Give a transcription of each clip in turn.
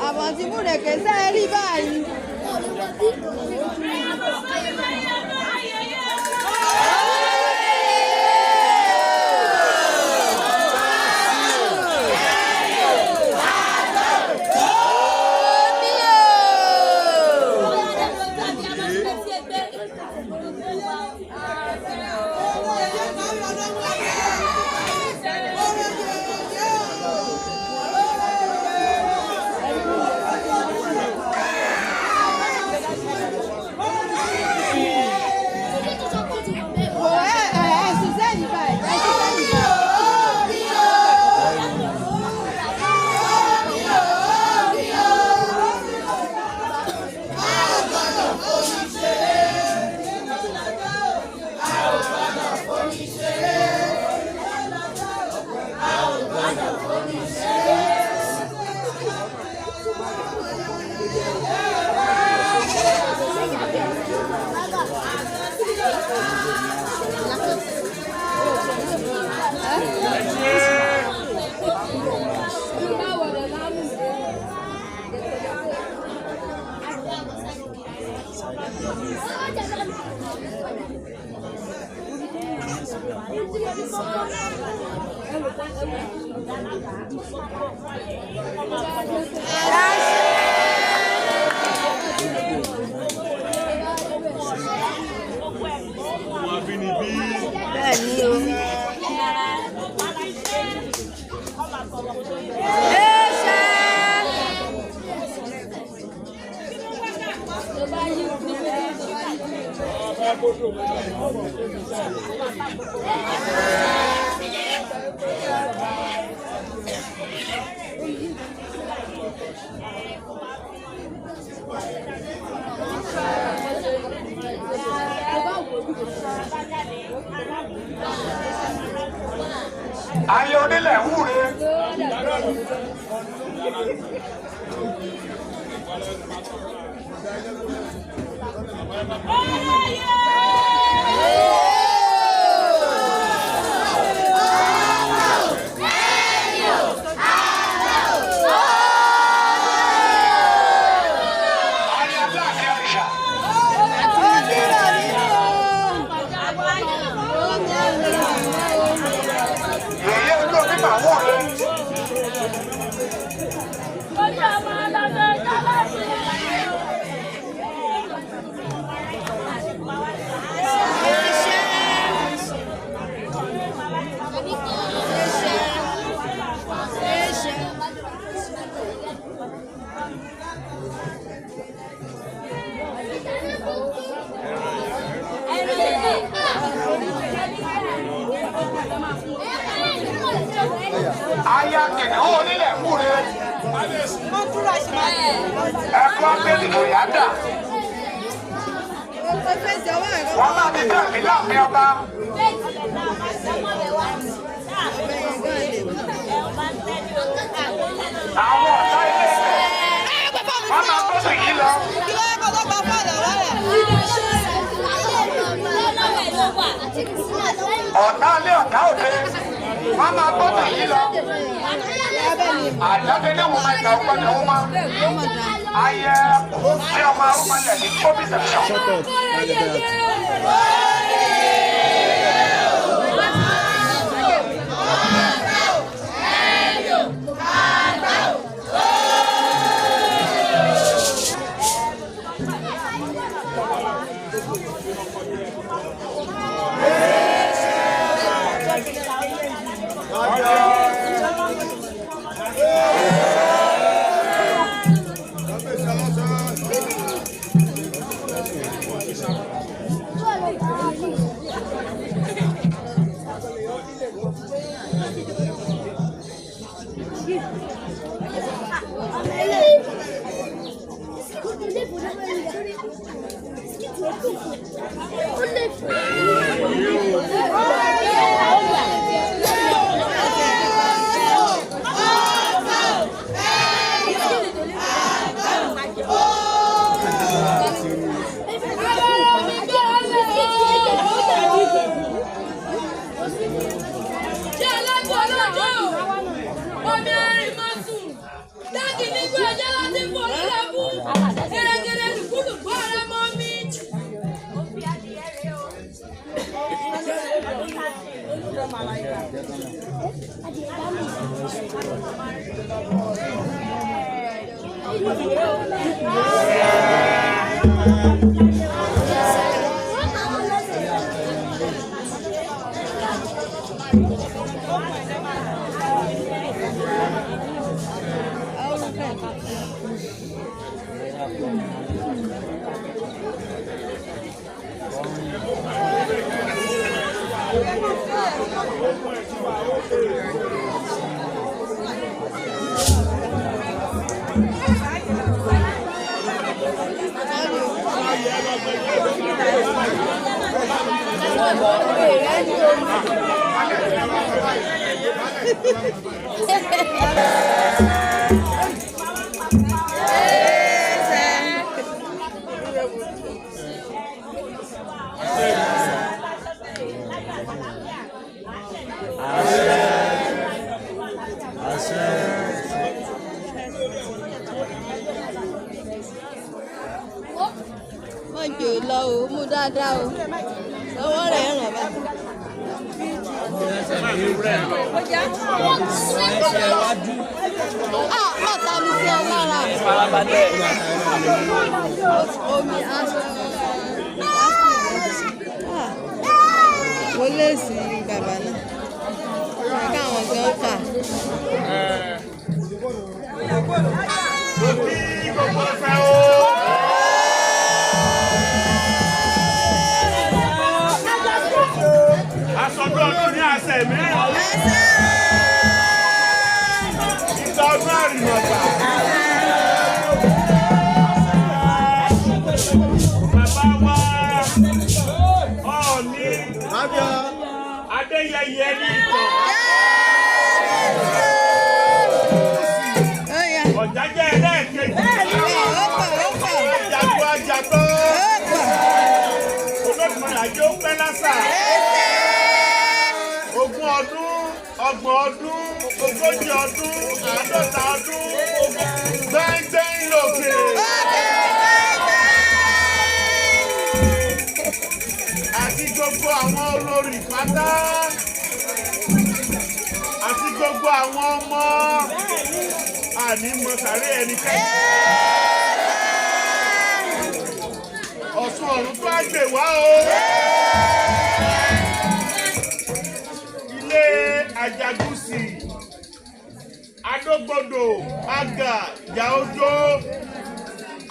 Àwọn tí mú rẹ̀ kẹsẹ́ rí báyìí. Ayé onílẹ̀ wúre. Aya kìnìún onílẹ̀ wúre. Ẹ̀kọ́ abẹ́lé òyà dà. Wọ́n máa ti dá mi láàfin ọba. Àwọn ọ̀tá ilé wọ́n máa tó sì yí lọ. ọ̀tá ilé ọ̀tá òde wọ́n máa gbọ́dọ̀ yìí lọ. àjọkẹ́lẹ́ wọn máa gbà ọgbọ́n ní wọn máa ayẹ tí ọmọ àwọn máa lẹ̀ ní kóbí sẹ̀sọ̀.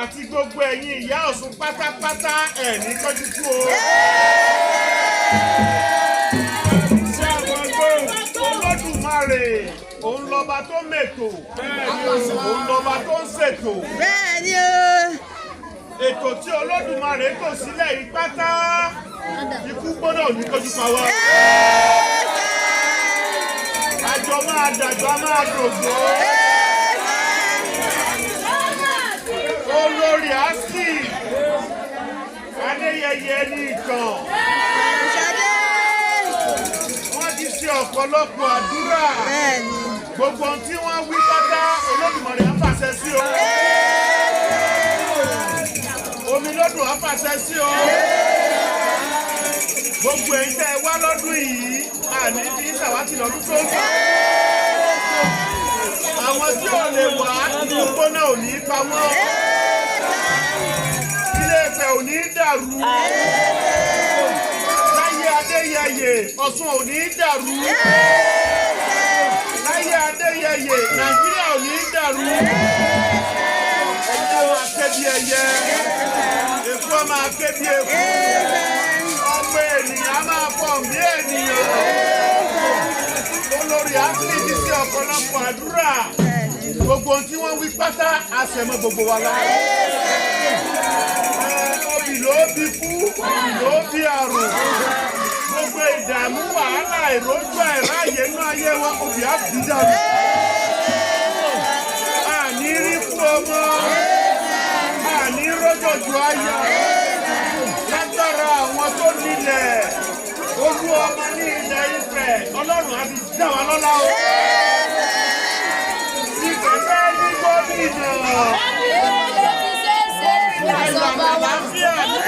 Àti gbogbo ẹ̀yin ìyá Ọ̀ṣun pátápátá ẹ̀ ní kọjú kú o. Ṣé àwọn gbọ́ Olódùmarè òun lọ́ba tó mètò òun lọ́ba tó ń ṣètò. Bẹ́ẹ̀ni o. Ètò tí Olódùmarè tò sílẹ̀ yìí pátá ikú gbọ́dọ̀ ní kọjú pa wá. Àjọ máa dàgbà máa dògbò. Olórí Àsì Adéyẹyẹ ní ìtàn. ọ̀pọ̀lọpọ̀ àdúrà. Gbogbo ohun tí wọ́n wí pátá Olódùmarè á fàṣẹ sí o. Omi lọ́dún á fàṣẹ sí o. Gbogbo èyí tẹ́ ẹ wá lọ́dún yìí àní tí ìṣàwátì lọ́dún tó ń bọ̀. Àwọn tí ò lè wá ní gbóná ò ní pa wọ́n. Ilé Ifẹ̀ ò ní dàrú. Láyé Adéyẹyè Ọ̀ṣun ò ní dàrú. Láyé Adéyẹyè Nàìjíríà ò ní dàrú. Ẹ̀jẹ̀ máa ké bí ẹyẹ. Èkó máa ké bí èkó. Ọmọ ènìyàn máa pọ̀ bí ènìyàn. Olórí Áfíríkì sí ọ̀pọ̀lọpọ̀ àdúrà. Gbogbo ohun tí wọ́n wí pátá àṣẹmọ́ gbogbo wa lára. Obì ló bí kú, obì ló bí àrùn. Gbogbo ìdààmú wàhálà ìrójú àìráyè inú ayé wọn obì á bí dànù. Àní rí fún ọmọ, àní rójòjò ayọ̀. Lágbára àwọn tó nílẹ̀, olú ọmọ ní ilẹ̀ Ifẹ̀, Ọlọ́run á fi dá wa lọ́lá o. Ifẹ̀ fẹ́ ní gómìnà. Ìlànà àlàáfíà ní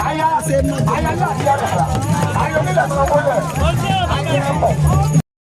ayé ayé ayé ayé ayé onílẹ̀ tó wọlé.